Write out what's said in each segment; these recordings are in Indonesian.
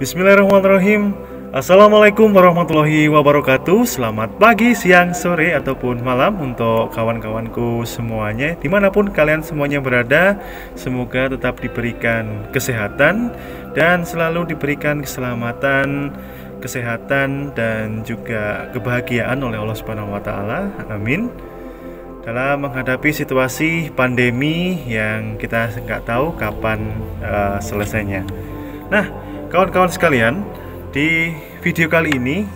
Bismillahirrahmanirrahim. Assalamualaikum warahmatullahi wabarakatuh. Selamat pagi, siang, sore, ataupun malam untuk kawan-kawanku semuanya, dimanapun kalian semuanya berada. Semoga tetap diberikan kesehatan dan selalu diberikan keselamatan, kesehatan, dan juga kebahagiaan oleh Allah Subhanahu wa Ta'ala. Amin. Dalam menghadapi situasi pandemi yang kita nggak tahu kapan selesainya. Nah, kawan-kawan sekalian, di video kali ini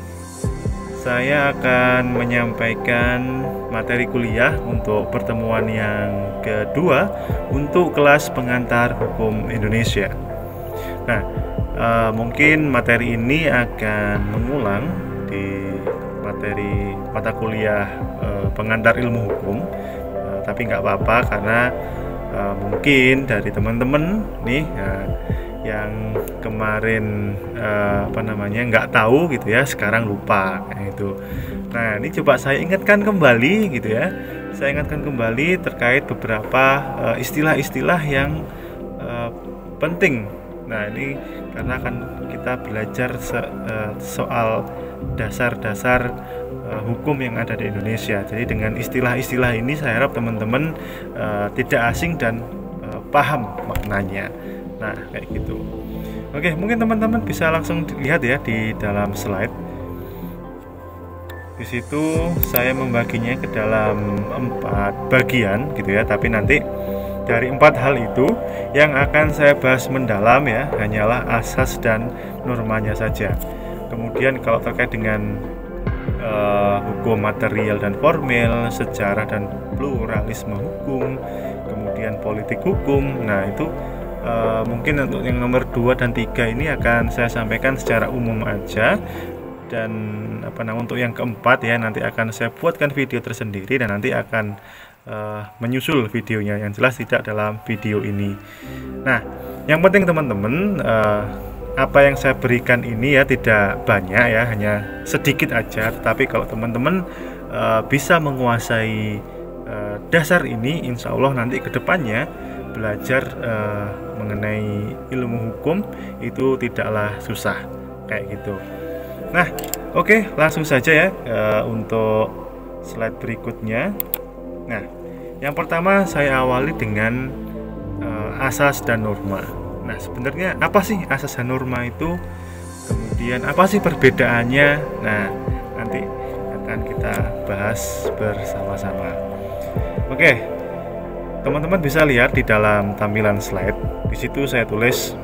saya akan menyampaikan materi kuliah untuk pertemuan yang kedua untuk kelas pengantar hukum Indonesia. Nah, mungkin materi ini akan mengulang di materi mata kuliah pengantar ilmu hukum, tapi nggak apa-apa karena mungkin dari teman-teman nih yang kemarin nggak tahu gitu ya, sekarang lupa kayak itu. Nah, ini coba saya ingatkan kembali gitu ya. Saya ingatkan kembali terkait beberapa istilah-istilah yang penting. Nah, ini karena kan kita belajar soal dasar-dasar hukum yang ada di Indonesia. Jadi dengan istilah-istilah ini saya harap teman-teman tidak asing dan paham maknanya. Nah, kayak gitu. Oke, mungkin teman-teman bisa langsung lihat ya di dalam slide. Di situ saya membaginya ke dalam 4 bagian gitu ya, tapi nanti dari 4 hal itu yang akan saya bahas mendalam ya hanyalah asas dan normanya saja. Kemudian kalau terkait dengan hukum material dan formil, sejarah dan pluralisme hukum, kemudian politik hukum, nah itu mungkin untuk yang nomor 2 dan 3 ini akan saya sampaikan secara umum aja. Dan untuk yang keempat ya nanti akan saya buatkan video tersendiri dan nanti akan menyusul videonya, yang jelas tidak dalam video ini. Nah, yang penting teman-teman, apa yang saya berikan ini ya tidak banyak ya, hanya sedikit aja. Tapi kalau teman-teman bisa menguasai dasar ini, insya Allah nanti kedepannya belajar mengenai ilmu hukum itu tidaklah susah kayak gitu. Nah, oke, langsung saja ya untuk slide berikutnya. Nah, yang pertama saya awali dengan asas dan norma. Nah, sebenarnya apa sih asas dan norma itu? Kemudian apa sih perbedaannya? Nah, nanti akan kita bahas bersama-sama. Oke, teman-teman bisa lihat di dalam tampilan slide. Di situ saya tulis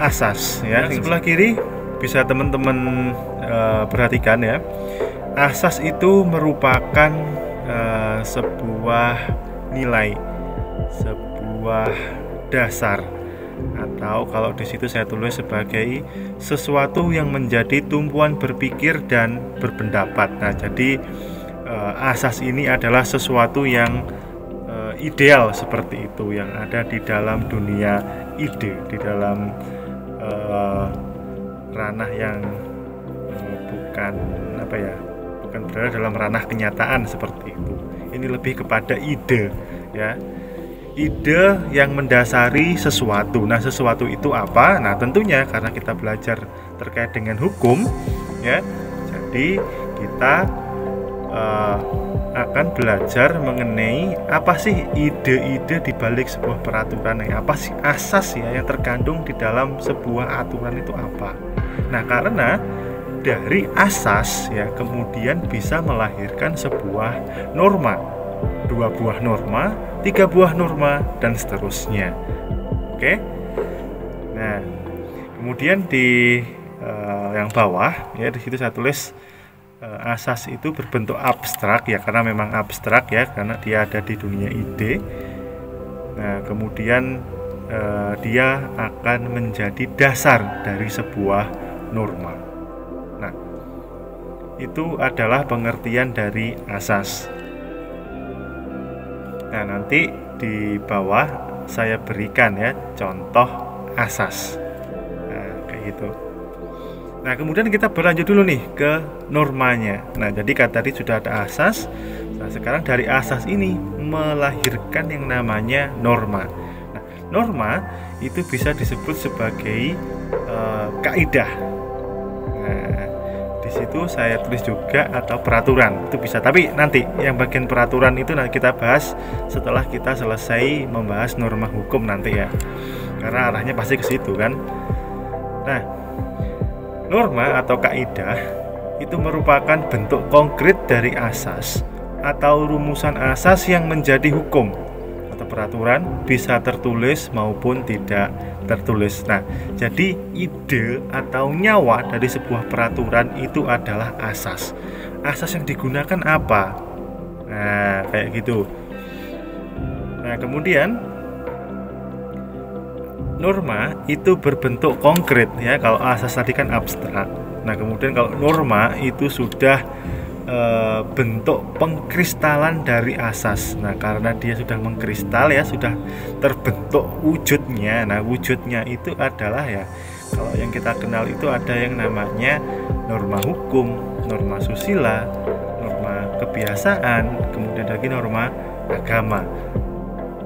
asas ya. Di sebelah kiri bisa teman-teman perhatikan ya. Asas itu merupakan sebuah nilai, sebuah dasar, atau kalau di situ saya tulis sebagai sesuatu yang menjadi tumpuan berpikir dan berpendapat. Nah, jadi asas ini adalah sesuatu yang ideal seperti itu, yang ada di dalam dunia ide, di dalam ranah yang bukan berada dalam ranah kenyataan seperti itu. Ini lebih kepada ide ya, ide yang mendasari sesuatu. Nah, sesuatu itu apa? Nah, tentunya karena kita belajar terkait dengan hukum ya, jadi kita akan belajar mengenai apa sih ide-ide di balik sebuah peraturan, apa sih asas ya yang terkandung di dalam sebuah aturan itu apa. Nah, karena dari asas ya kemudian bisa melahirkan sebuah norma, 2 buah norma, 3 buah norma, dan seterusnya. Oke. Nah, kemudian di yang bawah ya, di situ saya tulis asas itu berbentuk abstrak ya, karena memang abstrak ya, karena dia ada di dunia ide. Nah, kemudian dia akan menjadi dasar dari sebuah norma. Nah, itu adalah pengertian dari asas. Nah, nanti di bawah saya berikan ya contoh asas. Nah, kayak gitu. Nah, kemudian kita berlanjut dulu nih ke normanya. Nah, jadi kan tadi sudah ada asas. Nah, sekarang dari asas ini melahirkan yang namanya norma. Nah, norma itu bisa disebut sebagai kaidah. Nah, di situ saya tulis juga atau peraturan itu bisa. Tapi nanti yang bagian peraturan itu nanti kita bahas setelah kita selesai membahas norma hukum nanti ya. Karena arahnya pasti ke situ kan. Nah, norma atau kaidah itu merupakan bentuk konkret dari asas atau rumusan asas yang menjadi hukum atau peraturan, bisa tertulis maupun tidak tertulis. Nah, jadi ide atau nyawa dari sebuah peraturan itu adalah asas. Asas yang digunakan apa? Nah, kayak gitu. Nah, kemudian norma itu berbentuk konkret ya. Kalau asas tadi kan abstrak. Nah, kemudian kalau norma itu sudah bentuk pengkristalan dari asas. Nah, karena dia sudah mengkristal ya, sudah terbentuk wujudnya. Nah, wujudnya itu adalah ya, kalau yang kita kenal itu ada yang namanya norma hukum, norma susila, norma kebiasaan, kemudian lagi norma agama.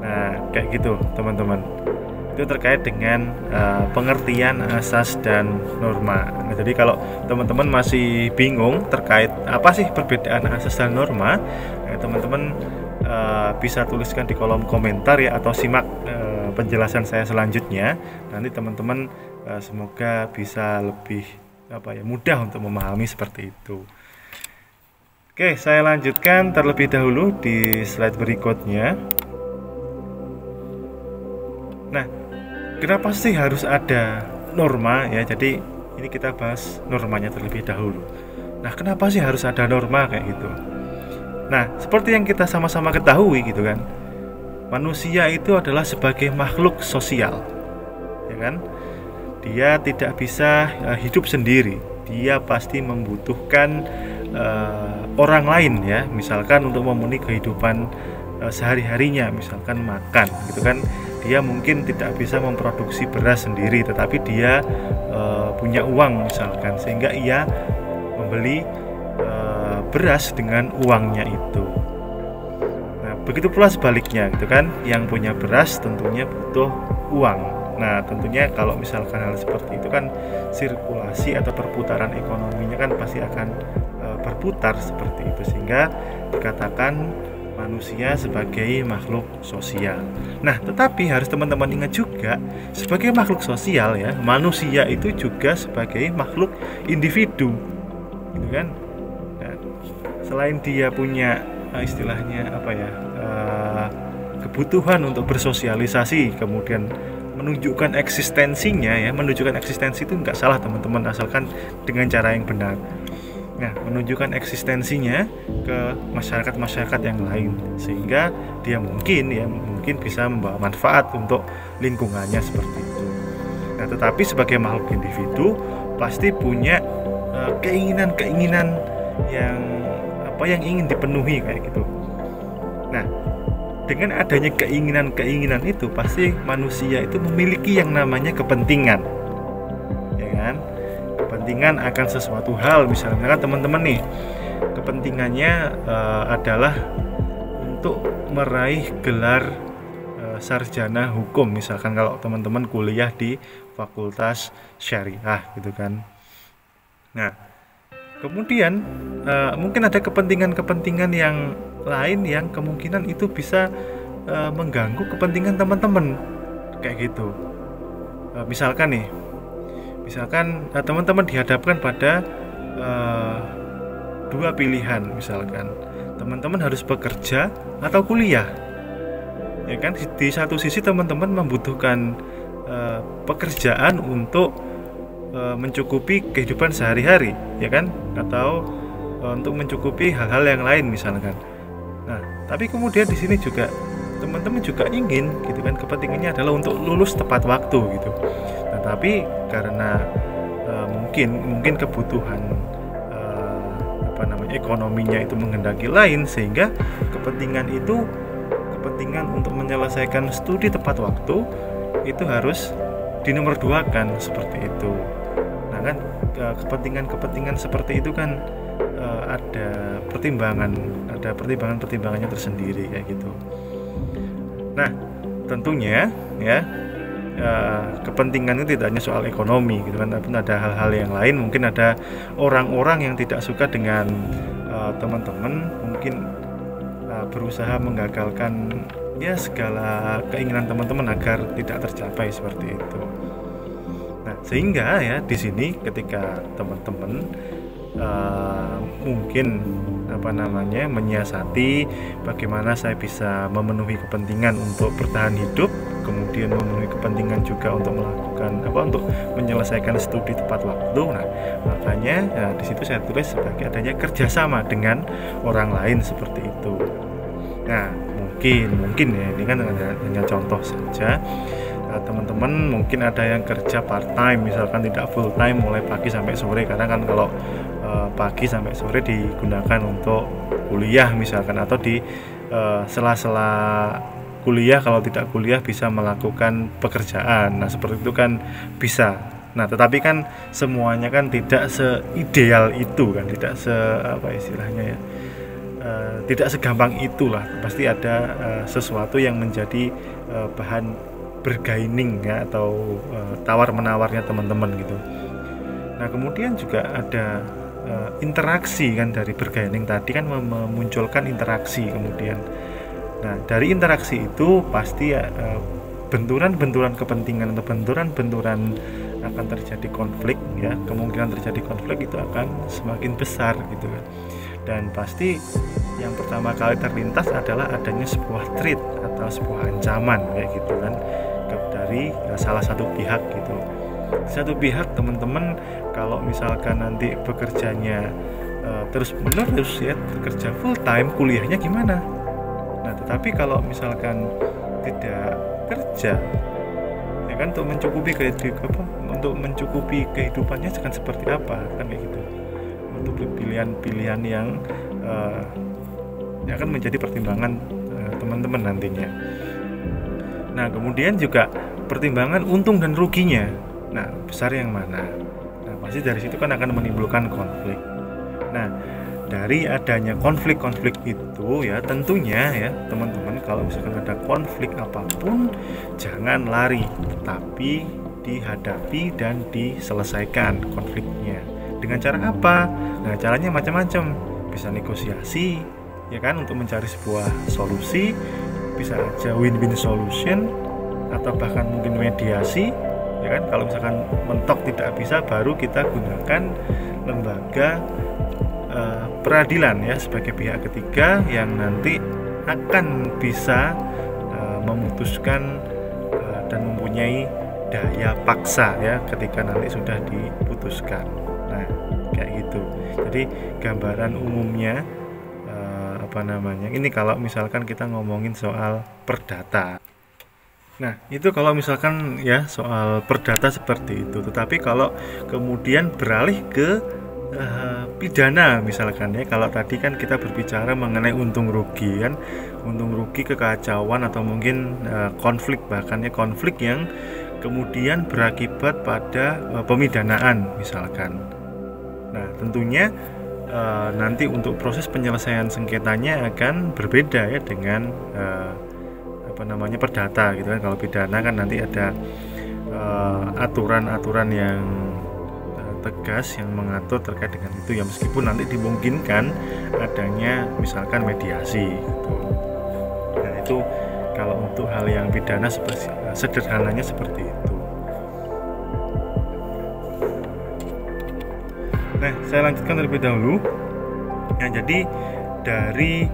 Nah, kayak gitu teman-teman. Itu terkait dengan pengertian asas dan norma. Nah, jadi kalau teman-teman masih bingung terkait apa sih perbedaan asas dan norma, teman-teman bisa tuliskan di kolom komentar ya, atau simak penjelasan saya selanjutnya. Nanti teman-teman semoga bisa lebih mudah untuk memahami seperti itu. Oke, saya lanjutkan terlebih dahulu di slide berikutnya. Nah, kenapa sih harus ada norma ya? Jadi ini kita bahas normanya terlebih dahulu. Nah, kenapa sih harus ada norma kayak gitu? Nah, seperti yang kita sama-sama ketahui gitu kan, manusia itu adalah sebagai makhluk sosial, ya kan? Dia tidak bisa hidup sendiri. Dia pasti membutuhkan orang lain ya, misalkan untuk memenuhi kehidupan sehari-harinya, misalkan makan gitu kan. Dia mungkin tidak bisa memproduksi beras sendiri, tetapi dia punya uang misalkan, sehingga ia membeli beras dengan uangnya itu. Nah, begitu pula sebaliknya gitu kan, yang punya beras tentunya butuh uang. Nah, tentunya kalau misalkan hal seperti itu kan, sirkulasi atau perputaran ekonominya kan pasti akan berputar seperti itu, sehingga dikatakan manusia sebagai makhluk sosial. Nah, tetapi harus teman-teman ingat juga, sebagai makhluk sosial ya, manusia itu juga sebagai makhluk individu, gitu kan? Nah, selain dia punya istilahnya kebutuhan untuk bersosialisasi, kemudian menunjukkan eksistensinya ya, menunjukkan eksistensi itu nggak salah teman-teman, asalkan dengan cara yang benar. Nah, menunjukkan eksistensinya ke masyarakat-masyarakat yang lain, sehingga dia mungkin bisa membawa manfaat untuk lingkungannya seperti itu. Nah, tetapi sebagai makhluk individu pasti punya keinginan-keinginan yang ingin dipenuhi kayak gitu. Nah, dengan adanya keinginan-keinginan itu pasti manusia itu memiliki yang namanya kepentingan, ya kan? Kepentingan akan sesuatu hal, misalnya kan teman-teman nih, kepentingannya adalah untuk meraih gelar sarjana hukum, misalkan kalau teman-teman kuliah di fakultas syariah gitu kan. Nah, kemudian mungkin ada kepentingan-kepentingan yang lain yang kemungkinan itu bisa mengganggu kepentingan teman-teman kayak gitu. Misalkan teman-teman dihadapkan pada dua pilihan, misalkan teman-teman harus bekerja atau kuliah, ya kan? Di satu sisi teman-teman membutuhkan pekerjaan untuk mencukupi kehidupan sehari-hari, ya kan? Atau untuk mencukupi hal-hal yang lain misalkan. Nah, tapi kemudian di sini juga teman-teman juga ingin gitu kan, kepentingannya adalah untuk lulus tepat waktu gitu. Tapi karena mungkin kebutuhan ekonominya itu menghendaki lain, sehingga kepentingan untuk menyelesaikan studi tepat waktu itu harus dinomorduakan seperti itu. Nah kan, kepentingan seperti itu kan ada pertimbangannya tersendiri kayak gitu. Nah, tentunya ya kepentingan itu tidak hanya soal ekonomi gitu kan, tapi ada hal-hal yang lain. Mungkin ada orang-orang yang tidak suka dengan teman-teman, mungkin berusaha menggagalkan ya segala keinginan teman-teman agar tidak tercapai seperti itu. Nah, sehingga ya di sini ketika teman-teman mungkin menyiasati bagaimana saya bisa memenuhi kepentingan untuk bertahan hidup, kemudian memenuhi kepentingan juga untuk melakukan untuk menyelesaikan studi tepat waktu. Nah, makanya di situ saya tulis sebagai adanya kerjasama dengan orang lain seperti itu. Nah, mungkin ya ini kan hanya contoh saja. Teman-teman mungkin ada yang kerja part time, misalkan tidak full time mulai pagi sampai sore, karena kan kalau pagi sampai sore digunakan untuk kuliah misalkan, atau di sela-sela kuliah kalau tidak kuliah bisa melakukan pekerjaan. Nah, seperti itu kan bisa. Nah, tetapi kan semuanya kan tidak seideal itu kan, tidak tidak segampang itulah. Pasti ada sesuatu yang menjadi bahan bergaining ya, atau tawar-menawarnya teman-teman gitu. Nah, kemudian juga ada interaksi kan, dari bergaining tadi kan memunculkan interaksi kemudian. Nah, dari interaksi itu pasti benturan-benturan kepentingan atau benturan-benturan akan terjadi konflik ya, kemungkinan terjadi konflik itu akan semakin besar gitu kan. Dan pasti yang pertama kali terlintas adalah adanya sebuah threat atau sebuah ancaman kayak gitu kan, dari salah satu pihak gitu. Satu pihak teman-teman kalau misalkan nanti bekerjanya terus menerus ya, bekerja full time, kuliahnya gimana? Nah, tetapi kalau misalkan tidak kerja ya kan, untuk mencukupi kehidupannya akan seperti apa kan kayak gitu. Untuk pilihan-pilihan yang akan menjadi pertimbangan teman-teman nantinya. Nah, kemudian juga pertimbangan untung dan ruginya. Nah, besar yang mana? Nah, pasti dari situ kan akan menimbulkan konflik. Nah, dari adanya konflik-konflik itu ya, tentunya ya teman-teman, kalau misalkan ada konflik apapun jangan lari, tapi dihadapi dan diselesaikan konfliknya. Dengan cara apa? Nah, caranya macam-macam. Bisa negosiasi ya kan, untuk mencari sebuah solusi, bisa aja win-win solution, atau bahkan mungkin mediasi ya kan. Kalau misalkan mentok tidak bisa, baru kita gunakan lembaga peradilan ya, sebagai pihak ketiga yang nanti akan bisa memutuskan dan mempunyai daya paksa ya ketika nanti sudah diputuskan. Nah, kayak gitu. Jadi gambaran umumnya ini kalau misalkan kita ngomongin soal perdata. Nah, itu kalau misalkan ya soal perdata seperti itu. Tetapi kalau kemudian beralih ke pidana misalkan ya, kalau tadi kan kita berbicara mengenai untung rugi kan, untung rugi, kekacauan, atau mungkin konflik, bahkan ya konflik yang kemudian berakibat pada pemidanaan misalkan. Nah, tentunya nanti untuk proses penyelesaian sengketanya akan berbeda ya dengan perdata gitu kan. Kalau pidana kan nanti ada aturan-aturan yang tegas yang mengatur terkait dengan itu ya, meskipun nanti dimungkinkan adanya misalkan mediasi gitu. Nah, itu kalau untuk hal yang pidana sederhananya seperti itu. Nah, saya lanjutkan terlebih dahulu. Ya, jadi dari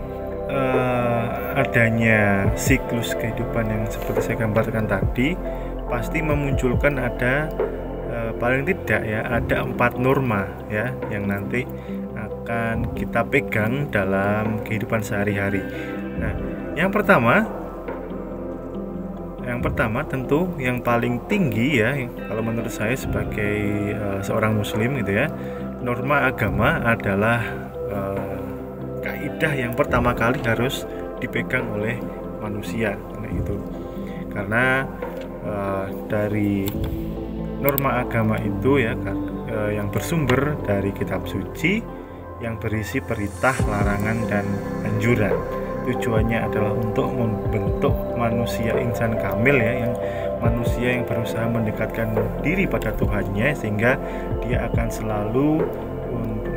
adanya siklus kehidupan yang seperti saya gambarkan tadi, pasti memunculkan ada paling tidak ya ada 4 norma ya yang nanti akan kita pegang dalam kehidupan sehari-hari. Nah, yang pertama tentu yang paling tinggi ya, kalau menurut saya sebagai seorang muslim gitu ya, norma agama adalah kaidah yang pertama kali harus dipegang oleh manusia gitu. Karena dari norma agama itu ya yang bersumber dari kitab suci yang berisi perintah, larangan, dan anjuran. tujuannya adalah untuk membentuk manusia insan kamil ya, yang manusia yang berusaha mendekatkan diri pada Tuhannya, sehingga dia akan selalu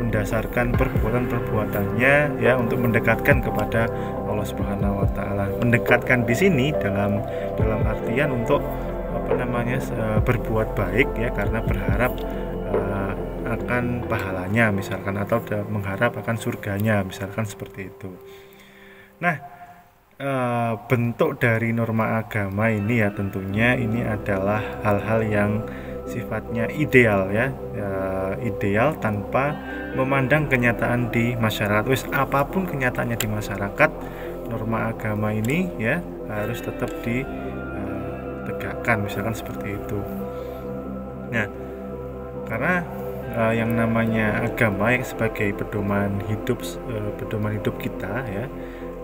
mendasarkan perbuatan-perbuatannya ya untuk mendekatkan kepada Allah Subhanahu wa taala. Mendekatkan di sini dalam artian untuk berbuat baik ya, karena berharap akan pahalanya misalkan, atau mengharap akan surganya misalkan, seperti itu. Nah, bentuk dari norma agama ini ya tentunya ini adalah hal-hal yang sifatnya ideal ya, ideal tanpa memandang kenyataan di masyarakat. Apapun kenyataannya di masyarakat, norma agama ini ya harus tetap ditegakkan misalkan, seperti itu. Nah, karena yang namanya agama yang sebagai pedoman hidup kita ya,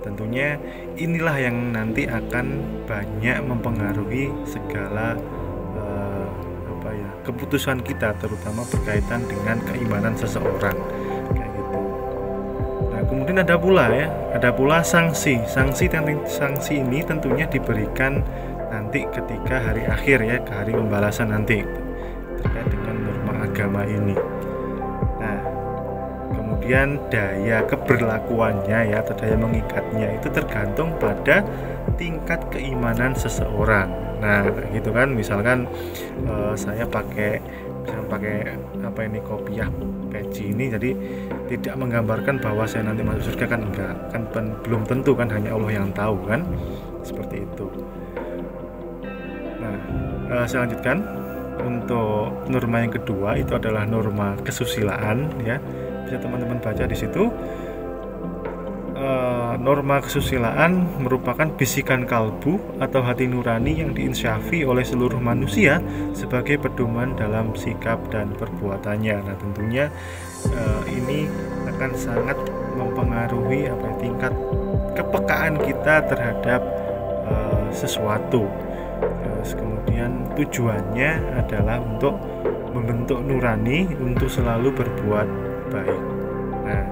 tentunya inilah yang nanti akan banyak mempengaruhi segala keputusan kita, terutama berkaitan dengan keimanan seseorang kayak gitu. Nah, kemudian ada pula sanksi ini tentunya diberikan nanti ketika hari akhir ya, ke hari pembalasan nanti terkait dengan norma agama ini. Nah, kemudian daya keberlakuannya ya, atau daya mengikatnya itu tergantung pada tingkat keimanan seseorang. Nah, gitu kan, misalkan saya pakai kopiah peci ini, jadi tidak menggambarkan bahwa saya nanti masuk surga, kan enggak, kan belum tentu, kan hanya Allah yang tahu kan, seperti itu. Nah, saya lanjutkan untuk norma yang kedua, itu adalah norma kesusilaan ya, bisa teman-teman baca di situ. Norma kesusilaan merupakan bisikan kalbu atau hati nurani yang diinsyafi oleh seluruh manusia sebagai pedoman dalam sikap dan perbuatannya. Nah, tentunya ini akan sangat mempengaruhi tingkat kepekaan kita terhadap sesuatu. Kemudian tujuannya adalah untuk membentuk nurani untuk selalu berbuat baik. Nah,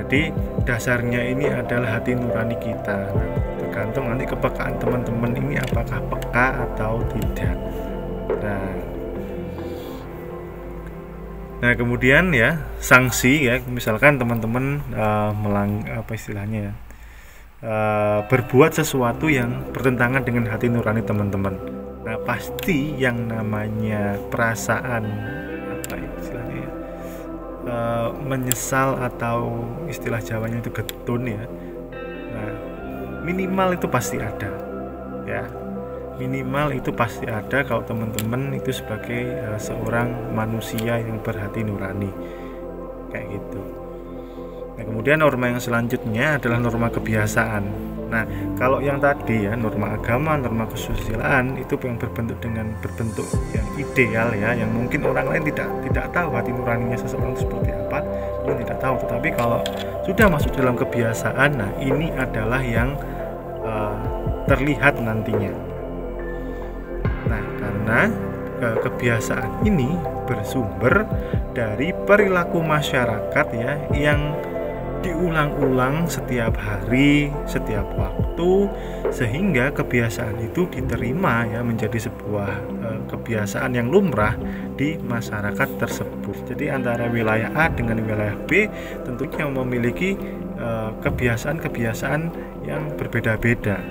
jadi dasarnya ini adalah hati nurani kita. Nah, tergantung nanti kepekaan teman-teman ini apakah peka atau tidak. Nah, kemudian ya sanksi ya, misalkan teman-teman berbuat sesuatu yang bertentangan dengan hati nurani teman-teman. Nah, pasti yang namanya perasaan menyesal, atau istilah Jawanya itu getun ya. Nah, minimal itu pasti ada ya, minimal itu pasti ada kalau teman-teman itu sebagai seorang manusia yang berhati nurani kayak gitu. Nah, kemudian norma yang selanjutnya adalah norma kebiasaan. Nah, kalau yang tadi ya, norma agama, norma kesusilaan itu yang berbentuk yang ideal ya, yang mungkin orang lain tidak tahu hati nuraninya seseorang itu seperti apa, mungkin tidak tahu. Tetapi kalau sudah masuk dalam kebiasaan, nah ini adalah yang terlihat nantinya. Nah, karena kebiasaan ini bersumber dari perilaku masyarakat ya, yang diulang-ulang setiap hari, setiap waktu, sehingga kebiasaan itu diterima ya menjadi sebuah kebiasaan yang lumrah di masyarakat tersebut. Jadi antara wilayah A dengan wilayah B tentunya memiliki kebiasaan-kebiasaan yang berbeda-beda.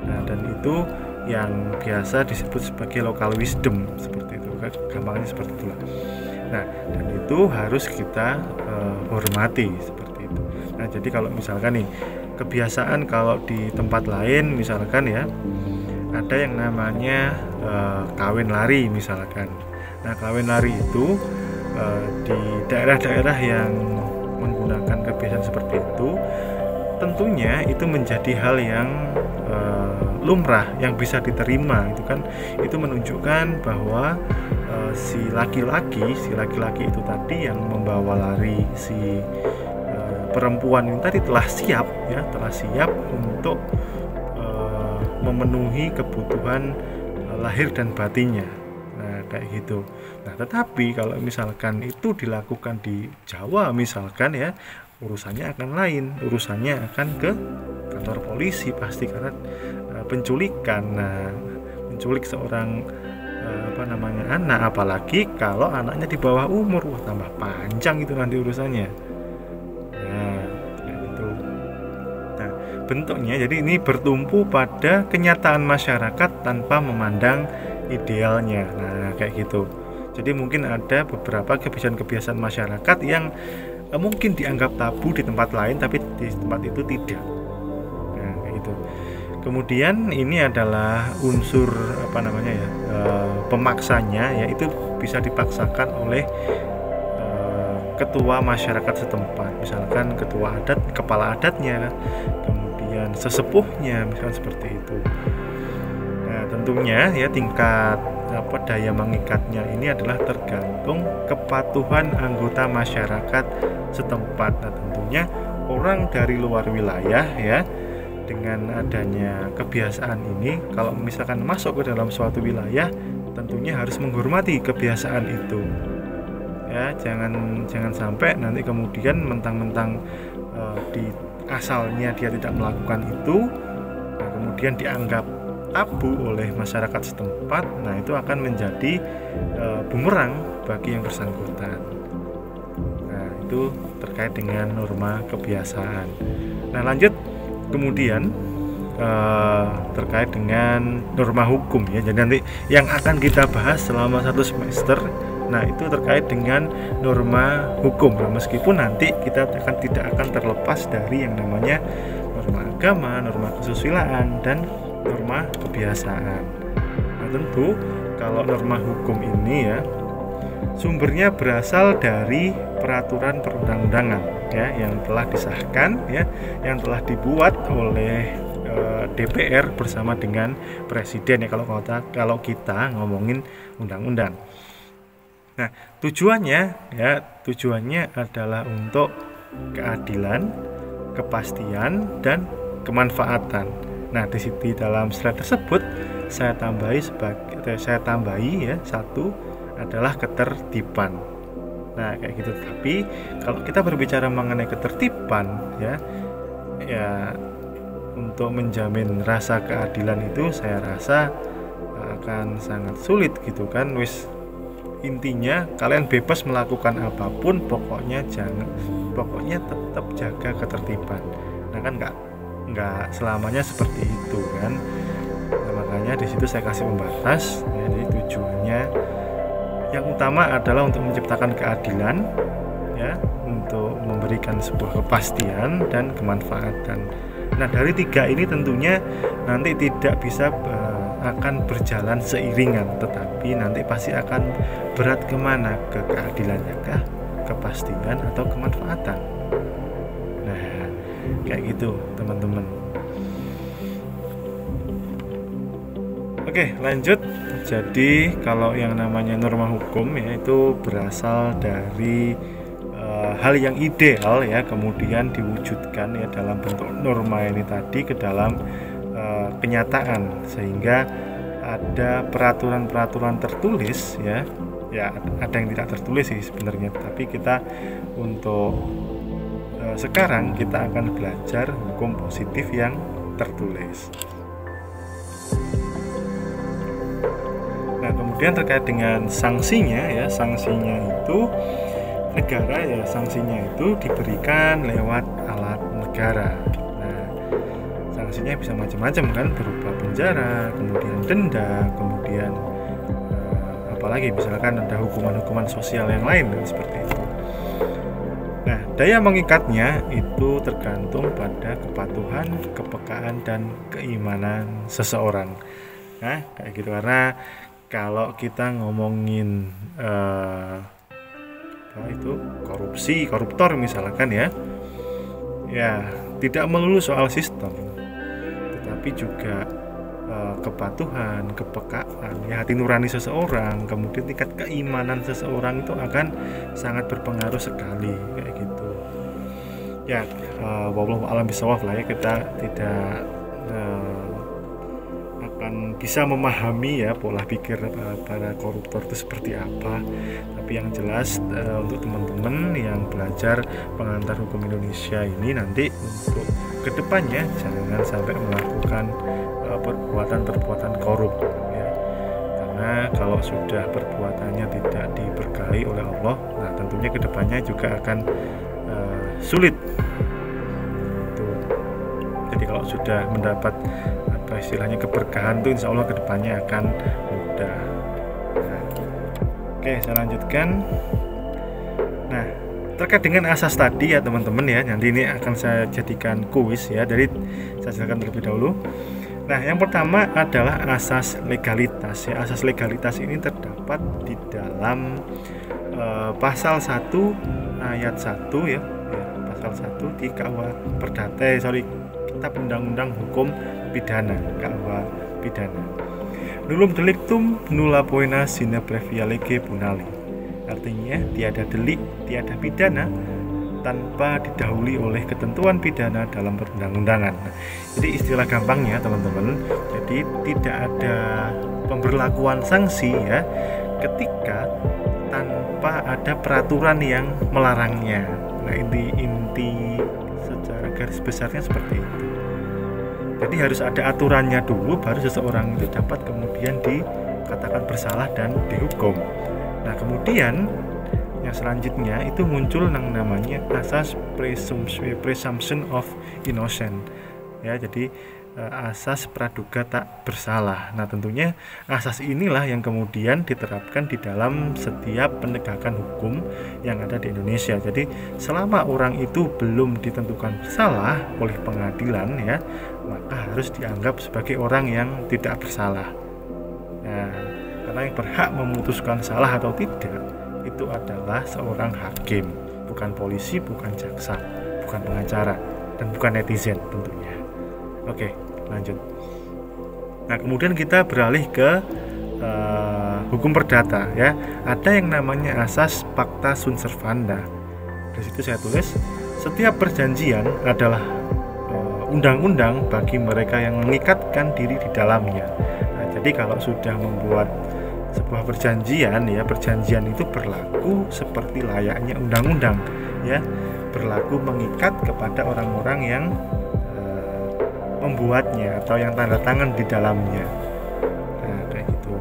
Nah, dan itu yang biasa disebut sebagai local wisdom, seperti itu kan, gampangnya seperti itulah. Nah, dan itu harus kita hormati seperti itu. Nah, jadi kalau misalkan nih kebiasaan kalau di tempat lain misalkan ya, ada yang namanya kawin lari misalkan. Nah, kawin lari itu di daerah-daerah yang menggunakan kebiasaan seperti itu, tentunya itu menjadi hal yang lumrah, yang bisa diterima. Itu kan, itu menunjukkan bahwa si laki-laki itu tadi yang membawa lari si perempuan ini tadi telah siap untuk memenuhi kebutuhan lahir dan batinnya. Nah, kayak gitu. Nah, tetapi kalau misalkan itu dilakukan di Jawa misalkan ya, urusannya akan lain, urusannya akan ke kantor polisi pasti karena penculikan. Nah, menculik seorang anak, apalagi kalau anaknya di bawah umur, wah tambah panjang itu nanti urusannya. Nah, kayak gitu. Nah, bentuknya jadi ini bertumpu pada kenyataan masyarakat tanpa memandang idealnya. Nah, kayak gitu. Jadi mungkin ada beberapa kebiasaan-kebiasaan masyarakat yang mungkin dianggap tabu di tempat lain, tapi di tempat itu tidak. Nah, kayak gitu. Kemudian ini adalah unsur pemaksanya, yaitu bisa dipaksakan oleh ketua masyarakat setempat, misalkan ketua adat, kepala adatnya, kemudian sesepuhnya, misalkan seperti itu. Nah, tentunya ya tingkat daya mengikatnya ini adalah tergantung kepatuhan anggota masyarakat setempat. Nah, tentunya orang dari luar wilayah ya, dengan adanya kebiasaan ini, kalau misalkan masuk ke dalam suatu wilayah, tentunya harus menghormati kebiasaan itu. Ya, jangan sampai nanti kemudian mentang-mentang di asalnya dia tidak melakukan itu, nah kemudian dianggap tabu oleh masyarakat setempat. Nah, itu akan menjadi bumerang bagi yang bersangkutan. Nah, itu terkait dengan norma kebiasaan. Nah, lanjut kemudian terkait dengan norma hukum ya. Jadi nanti yang akan kita bahas selama 1 semester, nah itu terkait dengan norma hukum. Nah, meskipun nanti kita tidak akan terlepas dari yang namanya norma agama, norma kesusilaan, dan norma kebiasaan. Nah, tentu kalau norma hukum ini ya sumbernya berasal dari peraturan perundang-undangan ya, yang telah disahkan ya, yang telah dibuat oleh DPR bersama dengan Presiden ya, kalau kita ngomongin undang-undang. Nah, tujuannya adalah untuk keadilan, kepastian, dan kemanfaatan. Nah, di dalam slide tersebut saya tambahi ya, satu adalah ketertiban. Nah, kayak gitu. Tapi kalau kita berbicara mengenai ketertiban ya untuk menjamin rasa keadilan itu saya rasa akan sangat sulit gitu kan. Intinya kalian bebas melakukan apapun, pokoknya tetap jaga ketertiban. Nah, kan nggak selamanya seperti itu kan. Nah, makanya di situ saya kasih pembatas ya, jadi tujuannya yang utama adalah untuk menciptakan keadilan ya, untuk memberikan sebuah kepastian dan kemanfaatan. Nah, dari 3 ini tentunya nanti tidak bisa akan berjalan seiringan, tetapi nanti pasti akan berat kemana, ke keadilannya kah, kepastian, atau kemanfaatan. Nah, kayak gitu teman-teman. Oke, lanjut. Jadi kalau yang namanya norma hukum ya itu berasal dari hal yang ideal ya, kemudian diwujudkan ya dalam bentuk norma ini tadi ke dalam kenyataan, sehingga ada peraturan-peraturan tertulis ya ada yang tidak tertulis sih sebenarnya, tapi kita untuk sekarang kita akan belajar hukum positif yang tertulis. Nah, kemudian terkait dengan sanksinya ya, sanksinya itu negara ya, sanksinya itu diberikan lewat alat negara. Nah, sanksinya bisa macam-macam kan, berupa penjara, kemudian denda, kemudian apalagi misalkan ada hukuman-hukuman sosial yang lain dan seperti itu. Nah, daya mengikatnya itu tergantung pada kepatuhan, kepekaan, dan keimanan seseorang. Nah, kayak gitu. Karena kalau kita ngomongin koruptor misalkan ya tidak melulu soal sistem, tetapi juga kepatuhan, kepekaan ya, hati nurani seseorang, kemudian tingkat keimanan seseorang itu akan sangat berpengaruh sekali kayak gitu ya. Wallahu a'lam bishawab lah ya, kita tidak akan bisa memahami ya pola pikir para koruptor itu seperti apa. Tapi yang jelas untuk teman-teman yang belajar pengantar hukum Indonesia ini nanti untuk kedepannya jangan sampai melakukan perbuatan-perbuatan korup ya. Karena kalau sudah perbuatannya tidak diberkahi oleh Allah, nah tentunya kedepannya juga akan sulit. Jadi kalau sudah mendapat istilahnya keberkahan itu insya Allah kedepannya akan mudah. Oke, saya lanjutkan. Nah, terkait dengan asas tadi ya teman-teman ya, nanti ini akan saya jadikan kuis ya, jadi saya jelaskan terlebih dahulu. Nah, yang pertama adalah asas legalitas ya. Asas legalitas ini terdapat di dalam pasal 1 ayat 1 ya, pasal 1 di KUA Perdata, Kitab Undang-Undang Hukum Pidana, KUA Pidana. Nullum delictum nulla poena sine previa lege punali. Artinya tiada delik, tiada pidana tanpa didahului oleh ketentuan pidana dalam perundang-undangan. Jadi istilah gampangnya teman-teman, jadi tidak ada pemberlakuan sanksi ya ketika tanpa ada peraturan yang melarangnya. Nah, inti secara garis besarnya seperti itu. Jadi harus ada aturannya dulu baru seseorang itu dapat kemudian dikatakan bersalah dan dihukum. Nah, kemudian yang selanjutnya itu muncul yang namanya asas presumption of innocence ya, jadi asas praduga tak bersalah. Nah, tentunya asas inilah yang kemudian diterapkan di dalam setiap penegakan hukum yang ada di Indonesia. Jadi selama orang itu belum ditentukan bersalah oleh pengadilan ya, maka harus dianggap sebagai orang yang tidak bersalah. Nah, karena yang berhak memutuskan salah atau tidak itu adalah seorang hakim, bukan polisi, bukan jaksa, bukan pengacara, dan bukan netizen tentunya. Oke, lanjut. Nah, kemudian kita beralih ke hukum perdata ya. Ada yang namanya asas pacta sunt servanda. Di situ saya tulis setiap perjanjian adalah undang-undang bagi mereka yang mengikatkan diri di dalamnya. Nah, jadi kalau sudah membuat sebuah perjanjian ya, perjanjian itu berlaku seperti layaknya undang-undang ya, berlaku mengikat kepada orang-orang yang membuatnya atau yang tanda tangan di dalamnya. Nah, kayak gitu.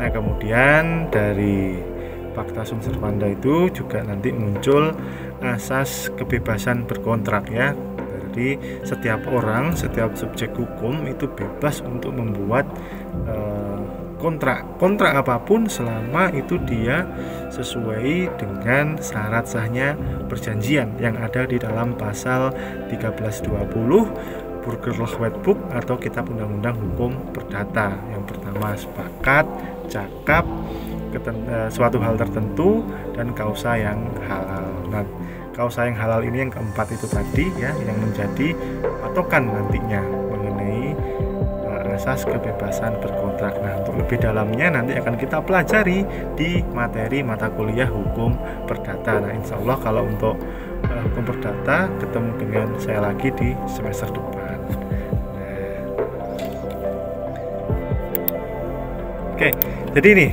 Nah, kemudian dari pacta sunt servanda itu juga nanti muncul asas kebebasan berkontrak ya. Jadi setiap orang, setiap subjek hukum itu bebas untuk membuat kontrak apapun selama itu dia sesuai dengan syarat sahnya perjanjian yang ada di dalam pasal 1320 Burgerlijk-Wetboek atau Kitab Undang-Undang Hukum Perdata. Yang pertama sepakat, cakap, suatu hal tertentu, dan kausa yang halal. Nah, kausa yang halal ini yang keempat itu tadi ya, yang menjadi patokan nantinya mengenai asas kebebasan berkontrak. Nah, untuk lebih dalamnya nanti akan kita pelajari di materi mata kuliah hukum perdata. Nah, insya Allah kalau untuk hukum perdata ketemu dengan saya lagi di semester depan. Oke, jadi ini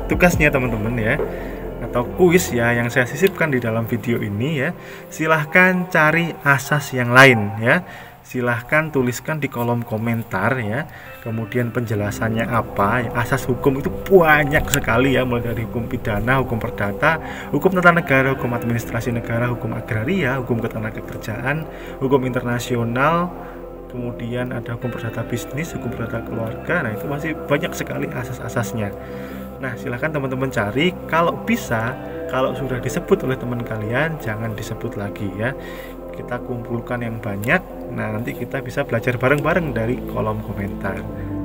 tugasnya teman-teman ya, atau kuis ya yang saya sisipkan di dalam video ini ya. Silahkan cari asas yang lain ya. Silahkan tuliskan di kolom komentar ya. Kemudian penjelasannya apa ya. Asas hukum itu banyak sekali ya, mulai dari hukum pidana, hukum perdata, hukum tata negara, hukum administrasi negara, hukum agraria, hukum ketenagakerjaan, hukum internasional, kemudian ada hukum perdata bisnis, hukum perdata keluarga. Nah, itu masih banyak sekali asas-asasnya. Nah, silahkan teman-teman cari. Kalau bisa, kalau sudah disebut oleh teman kalian, jangan disebut lagi ya. Kita kumpulkan yang banyak. Nah, nanti kita bisa belajar bareng-bareng dari kolom komentar.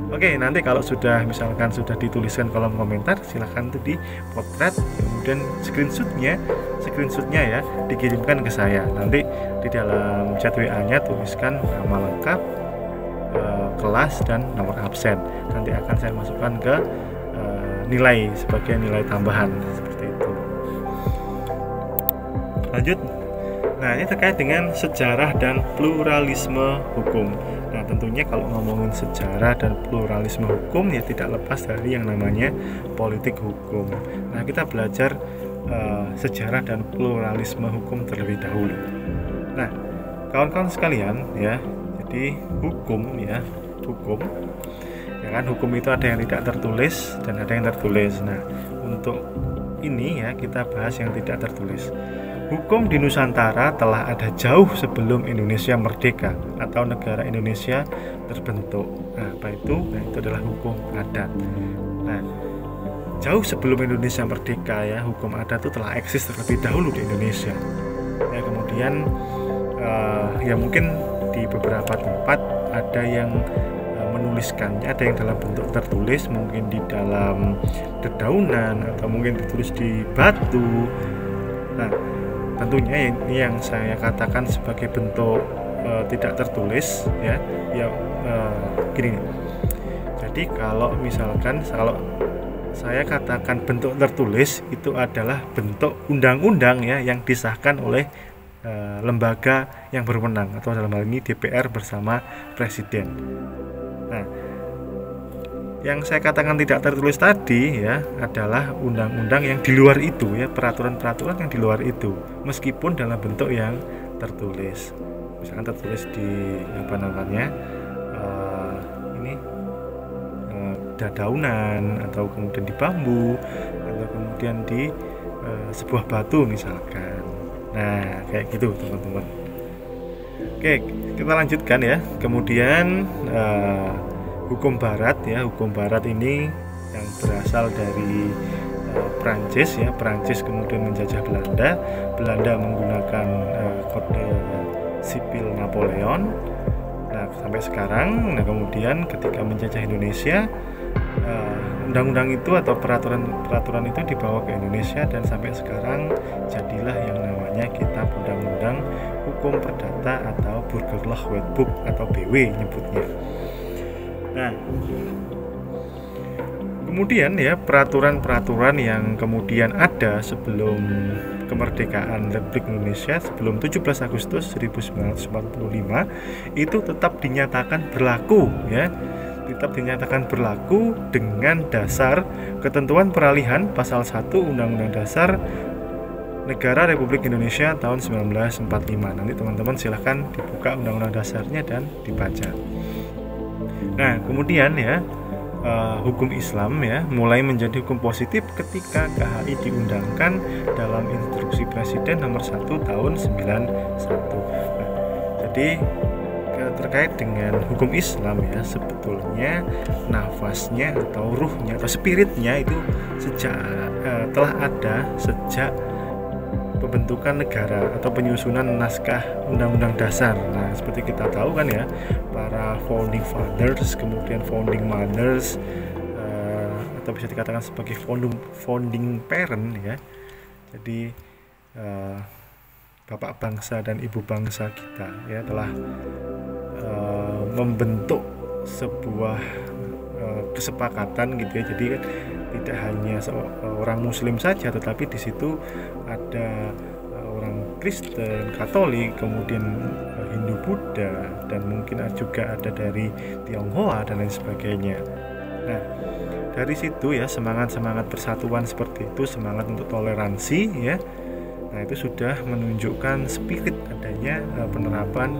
Oke, nanti kalau sudah misalkan sudah dituliskan kolom komentar, silahkan tuh dipotret, kemudian screenshotnya ya dikirimkan ke saya. Nanti di dalam chat WA-nya tuliskan nama lengkap, kelas, dan nomor absen. Nanti akan saya masukkan ke nilai sebagai nilai tambahan seperti itu. Lanjut. Nah, ini terkait dengan sejarah dan pluralisme hukum. Nah, tentunya kalau ngomongin sejarah dan pluralisme hukum ya tidak lepas dari yang namanya politik hukum. Nah, kita belajar sejarah dan pluralisme hukum terlebih dahulu. Nah, kawan-kawan sekalian ya, jadi hukum ya kan, hukum itu ada yang tidak tertulis dan ada yang tertulis. Nah, untuk ini ya kita bahas yang tidak tertulis. Hukum di Nusantara telah ada jauh sebelum Indonesia merdeka atau negara Indonesia terbentuk. Nah, apa itu? Nah, itu adalah hukum adat. Nah, jauh sebelum Indonesia merdeka ya, hukum adat itu telah eksis terlebih dahulu di Indonesia. Ya, kemudian ya mungkin di beberapa tempat ada yang menuliskannya, ada yang dalam bentuk tertulis, mungkin di dalam dedaunan atau mungkin ditulis di batu. Nah, tentunya ini yang saya katakan sebagai bentuk tidak tertulis ya gini. Jadi kalau misalkan saya katakan bentuk tertulis itu adalah bentuk undang-undang ya yang disahkan oleh lembaga yang berwenang atau dalam hal ini DPR bersama Presiden. Nah, yang saya katakan tidak tertulis tadi ya adalah undang-undang yang di luar itu ya, peraturan-peraturan yang di luar itu, meskipun dalam bentuk yang tertulis. Misalkan tertulis di dedaunan atau kemudian di bambu atau kemudian di sebuah batu misalkan. Nah, kayak gitu teman-teman. Oke, kita lanjutkan ya. Kemudian hukum barat ya, hukum barat ini yang berasal dari Prancis ya. Prancis kemudian menjajah Belanda. Belanda menggunakan kode sipil Napoleon. Nah, sampai sekarang, nah kemudian ketika menjajah Indonesia, undang-undang itu atau peraturan itu dibawa ke Indonesia dan sampai sekarang jadilah yang namanya Kitab Undang-Undang Hukum Perdata atau Burgerlijk-Wetboek atau BW nyebutnya. Nah, kemudian ya peraturan-peraturan yang kemudian ada sebelum kemerdekaan Republik Indonesia, sebelum 17 Agustus 1945 itu tetap dinyatakan berlaku ya. Tetap dinyatakan berlaku dengan dasar ketentuan peralihan pasal 1 Undang-Undang Dasar Negara Republik Indonesia tahun 1945. Nanti teman-teman silahkan dibuka Undang-Undang Dasarnya dan dibaca. Nah, kemudian ya hukum Islam ya mulai menjadi hukum positif ketika KHI diundangkan dalam Instruksi Presiden nomor 1 tahun 91. Nah, jadi terkait dengan hukum Islam ya, sebetulnya nafasnya atau ruhnya atau spiritnya itu telah ada sejak pembentukan negara atau penyusunan naskah Undang-Undang Dasar. Nah, seperti kita tahu kan ya, para founding fathers, kemudian founding mothers, atau bisa dikatakan sebagai founding parent ya. Jadi bapak bangsa dan ibu bangsa kita ya telah membentuk sebuah kesepakatan gitu ya. Jadi tidak hanya orang Muslim saja, tetapi di situ ada orang Kristen, Katolik, kemudian Hindu, Buddha, dan mungkin juga ada dari Tionghoa dan lain sebagainya. Nah, dari situ ya semangat persatuan seperti itu, semangat untuk toleransi ya. Nah, itu sudah menunjukkan spirit adanya penerapan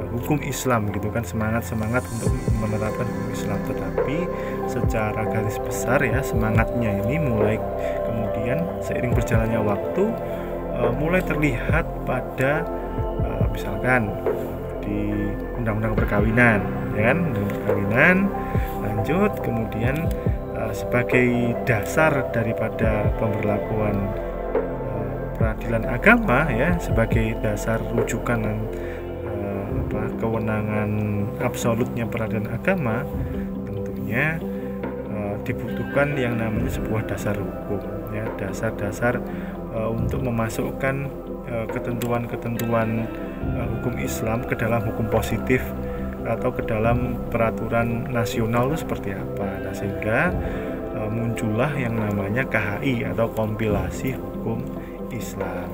hukum Islam gitu kan, semangat untuk menerapkan hukum Islam. Tetapi secara garis besar ya semangatnya ini mulai kemudian seiring berjalannya waktu mulai terlihat pada misalkan di undang-undang perkawinan ya kan, undang perkawinan lanjut kemudian sebagai dasar daripada pemberlakuan peradilan agama ya, sebagai dasar rujukan kewenangan absolutnya peradilan agama, tentunya dibutuhkan yang namanya sebuah dasar hukum ya, dasar-dasar untuk memasukkan ketentuan-ketentuan hukum Islam ke dalam hukum positif atau ke dalam peraturan nasional itu seperti apa. Nah, sehingga muncullah yang namanya KHI atau kompilasi hukum Islam.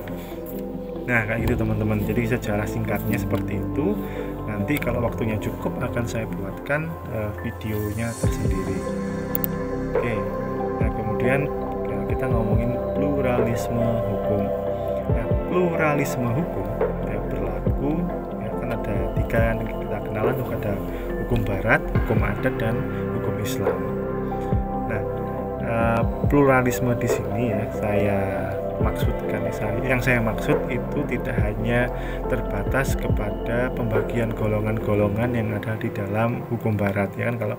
Nah, kayak gitu teman-teman. Jadi secara singkatnya seperti itu. Nah, nanti kalau waktunya cukup akan saya buatkan videonya tersendiri. Oke, nah kemudian kita ngomongin pluralisme hukum. Nah, pluralisme hukum ya, berlaku ya, kan ada 3 yang kita kenalan, ada hukum barat, hukum adat, dan hukum Islam. Nah, pluralisme di sini ya saya maksudkan, yang saya maksud itu tidak hanya terbatas kepada pembagian golongan-golongan yang ada di dalam hukum barat ya kan. Kalau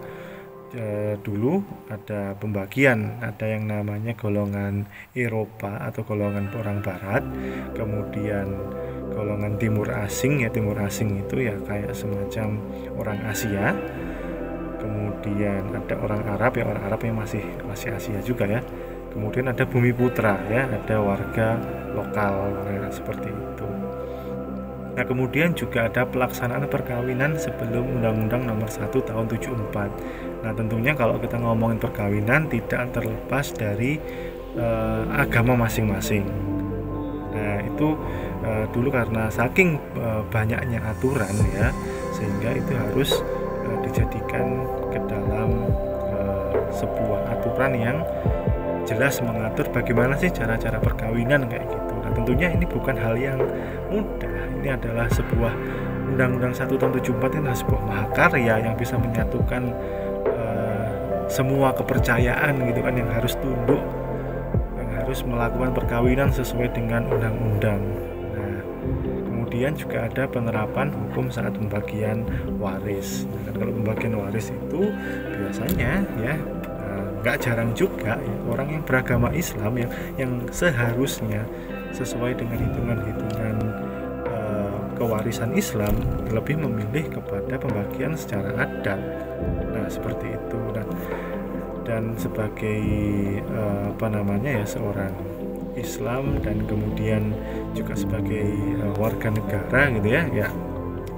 dulu ada pembagian, ada yang namanya golongan Eropa atau golongan orang barat, kemudian golongan timur asing ya, timur asing itu ya kayak semacam orang Asia, kemudian ada orang Arab ya, orang Arab yang masih Asia juga ya, kemudian ada bumi putra ya, ada warga lokal ya, seperti itu. Nah, kemudian juga ada pelaksanaan perkawinan sebelum Undang-Undang Nomor 1 Tahun 74. Nah, tentunya kalau kita ngomongin perkawinan tidak terlepas dari agama masing-masing. Nah, itu dulu karena saking banyaknya aturan ya, sehingga itu harus dijadikan ke dalam sebuah aturan yang jelas mengatur bagaimana sih cara-cara perkawinan kayak gitu. Nah, tentunya ini bukan hal yang mudah. Ini adalah sebuah Undang-Undang 1 Tahun 74 ini adalah sebuah mahakarya yang bisa menyatukan semua kepercayaan gitu kan, yang harus tunduk, yang harus melakukan perkawinan sesuai dengan undang-undang. Nah, kemudian juga ada penerapan hukum saat pembagian waris. Nah, kalau pembagian waris itu biasanya ya nggak jarang juga ya, orang yang beragama Islam yang seharusnya sesuai dengan hitungan-hitungan kewarisan Islam lebih memilih kepada pembagian secara adat. Nah, seperti itu. Dan sebagai seorang Islam dan kemudian juga sebagai warga negara gitu ya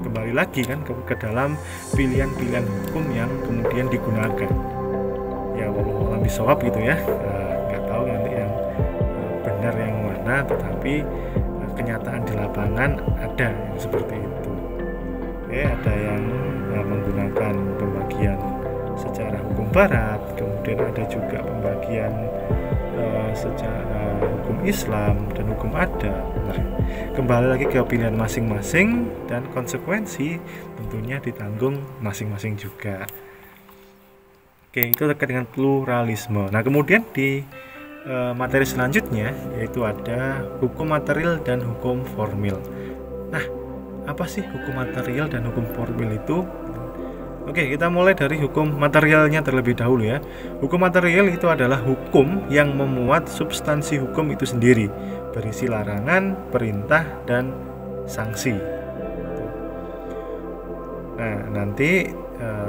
kembali lagi kan ke dalam pilihan-pilihan hukum yang kemudian digunakan. Ya wallahu a'lam bishawab gitu ya, nggak tahu nanti yang benar yang mana, tetapi kenyataan di lapangan ada yang seperti itu. Ada yang menggunakan pembagian secara hukum barat, kemudian ada juga pembagian secara hukum Islam dan hukum adat. Nah, kembali lagi ke pilihan masing-masing dan konsekuensi tentunya ditanggung masing-masing juga. Oke, itu terkait dengan pluralisme. Nah, kemudian di materi selanjutnya yaitu ada hukum material dan hukum formil. Nah, apa sih hukum material dan hukum formil itu? Oke, kita mulai dari hukum materialnya terlebih dahulu ya. Hukum material itu adalah hukum yang memuat substansi hukum itu sendiri, berisi larangan, perintah, dan sanksi. Nah, nanti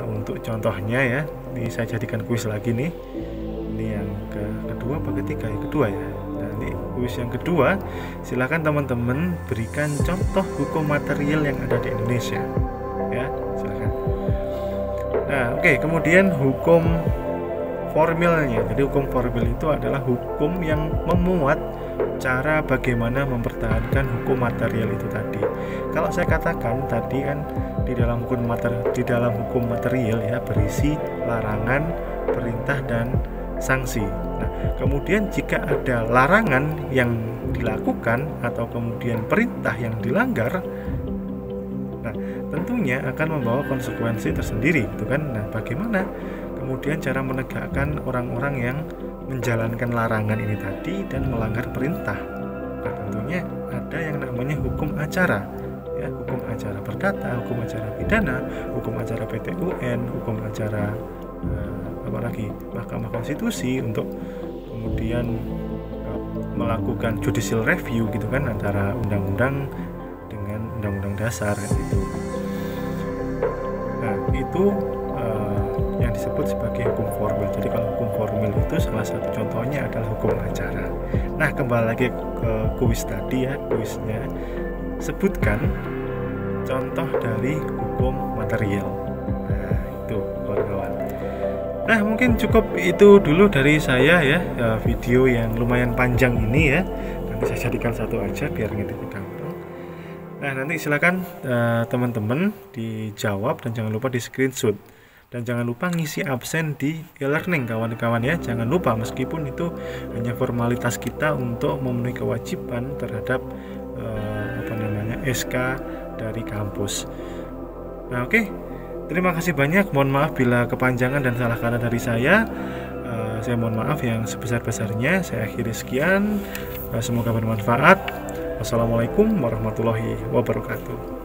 untuk contohnya ya, ini saya jadikan kuis lagi nih. Ini yang kedua apa ketiga? Yang kedua ya. Nah, ini kuis yang kedua. Silakan teman-teman berikan contoh hukum material yang ada di Indonesia. Ya, silakan. Nah, oke, kemudian hukum formilnya. Jadi hukum formil itu adalah hukum yang memuat cara bagaimana mempertahankan hukum material itu tadi. Kalau saya katakan tadi kan di dalam hukum material ya berisi larangan, perintah, dan sanksi. Nah, kemudian jika ada larangan yang dilakukan atau kemudian perintah yang dilanggar, nah tentunya akan membawa konsekuensi tersendiri, gitu kan? Nah, bagaimana kemudian cara menegakkan orang-orang yang menjalankan larangan ini tadi dan melanggar perintah? Nah, tentunya ada yang namanya hukum acara, ya, hukum acara perdata, hukum acara pidana, hukum acara PT-UN, hukum acara apalagi Mahkamah Konstitusi untuk kemudian melakukan judicial review gitu kan antara undang-undang dengan undang-undang dasar gitu. Nah, itu yang disebut sebagai hukum formil. Jadi kalau hukum formil itu salah satu contohnya adalah hukum acara. Nah, kembali lagi ke kuis tadi ya, kuisnya sebutkan contoh dari hukum material. Nah, itu kawan-kawan. Nah, mungkin cukup itu dulu dari saya ya, video yang lumayan panjang ini ya. Nanti saya jadikan satu aja biar ngeditnya gampang. Nah, nanti silakan teman-teman dijawab dan jangan lupa di screenshot. Dan jangan lupa ngisi absen di e-learning kawan-kawan ya. Jangan lupa meskipun itu hanya formalitas kita untuk memenuhi kewajiban terhadap SK dari kampus. Nah, oke. Terima kasih banyak. Mohon maaf bila kepanjangan dan salah kata dari saya. Saya mohon maaf yang sebesar-besarnya. Saya akhiri sekian. Semoga bermanfaat. Wassalamualaikum warahmatullahi wabarakatuh.